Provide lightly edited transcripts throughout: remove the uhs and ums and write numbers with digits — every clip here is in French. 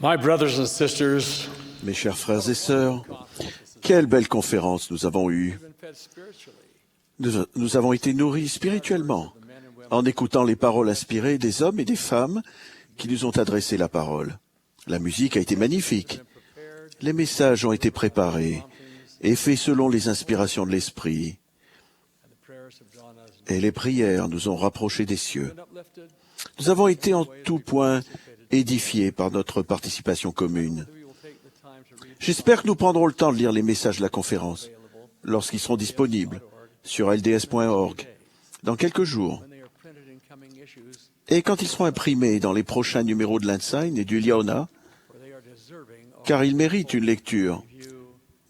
My brothers and sisters, Mes chers frères et sœurs, quelle belle conférence nous avons eue. Nous avons été nourris spirituellement en écoutant les paroles inspirées des hommes et des femmes qui nous ont adressé la parole. La musique a été magnifique. Les messages ont été préparés et faits selon les inspirations de l'Esprit. Et les prières nous ont rapprochés des cieux. Nous avons été en tout point édifiés par notre participation commune. J'espère que nous prendrons le temps de lire les messages de la conférence lorsqu'ils seront disponibles sur lds.org dans quelques jours. Et quand ils seront imprimés dans les prochains numéros de l'Ensign et du Liona, car ils méritent une lecture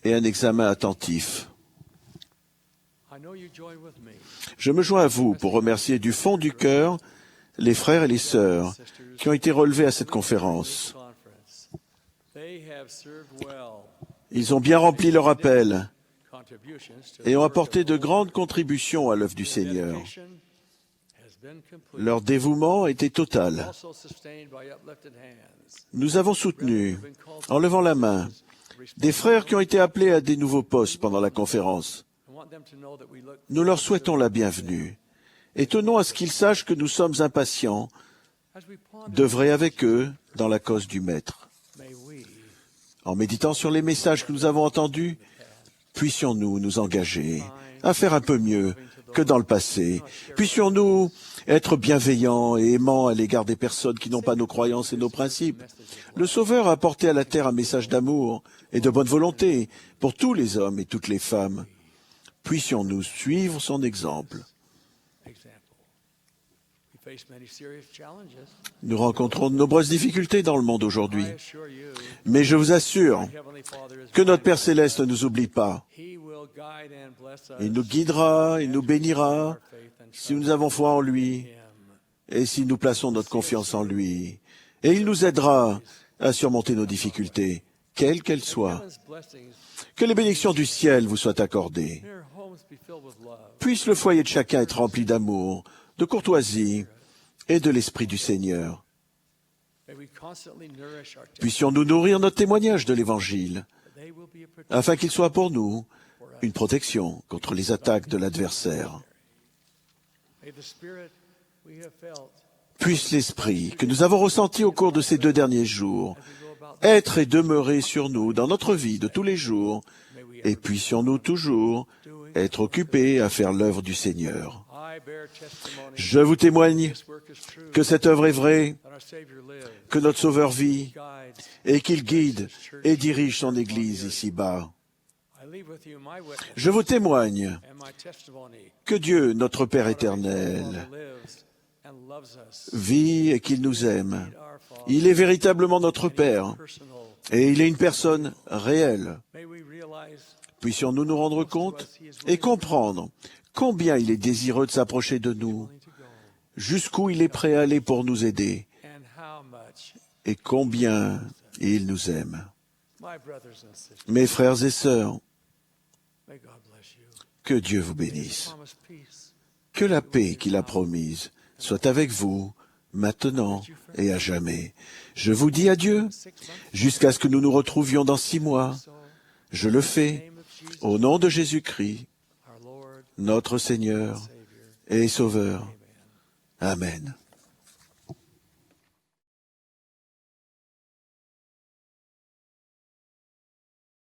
et un examen attentif. Je me joins à vous pour remercier du fond du cœur les frères et les sœurs qui ont été relevés à cette conférence. Ils ont bien rempli leur appel et ont apporté de grandes contributions à l'œuvre du Seigneur. Leur dévouement était total. Nous avons soutenu, en levant la main, des frères qui ont été appelés à des nouveaux postes pendant la conférence. Nous leur souhaitons la bienvenue et tenons à ce qu'ils sachent que nous sommes impatients d'œuvrer avec eux dans la cause du Maître. En méditant sur les messages que nous avons entendus, puissions-nous nous engager à faire un peu mieux que dans le passé. Puissions-nous être bienveillants et aimants à l'égard des personnes qui n'ont pas nos croyances et nos principes. Le Sauveur a apporté à la terre un message d'amour et de bonne volonté pour tous les hommes et toutes les femmes. Puissions-nous suivre son exemple. Nous rencontrons de nombreuses difficultés dans le monde aujourd'hui. Mais je vous assure que notre Père Céleste ne nous oublie pas. Il nous guidera, il nous bénira si nous avons foi en lui et si nous plaçons notre confiance en lui. Et il nous aidera à surmonter nos difficultés, quelles qu'elles soient. Que les bénédictions du ciel vous soient accordées. Puisse le foyer de chacun être rempli d'amour, de courtoisie et de l'Esprit du Seigneur. Puissions-nous nourrir notre témoignage de l'Évangile, afin qu'il soit pour nous une protection contre les attaques de l'adversaire. Puisse l'Esprit que nous avons ressenti au cours de ces 2 derniers jours être et demeurer sur nous dans notre vie de tous les jours, et puissions-nous toujours être occupés à faire l'œuvre du Seigneur. Je vous témoigne que cette œuvre est vraie, que notre Sauveur vit, et qu'il guide et dirige son Église ici-bas. Je vous témoigne que Dieu, notre Père éternel, vit et qu'il nous aime. Il est véritablement notre Père, et il est une personne réelle. Puissions-nous nous rendre compte et comprendre combien il est désireux de s'approcher de nous, jusqu'où il est prêt à aller pour nous aider, et combien il nous aime. Mes frères et sœurs, que Dieu vous bénisse. Que la paix qu'il a promise soit avec vous, maintenant et à jamais. Je vous dis adieu, jusqu'à ce que nous nous retrouvions dans 6 mois. Je le fais, au nom de Jésus-Christ, notre Seigneur et Sauveur. Amen.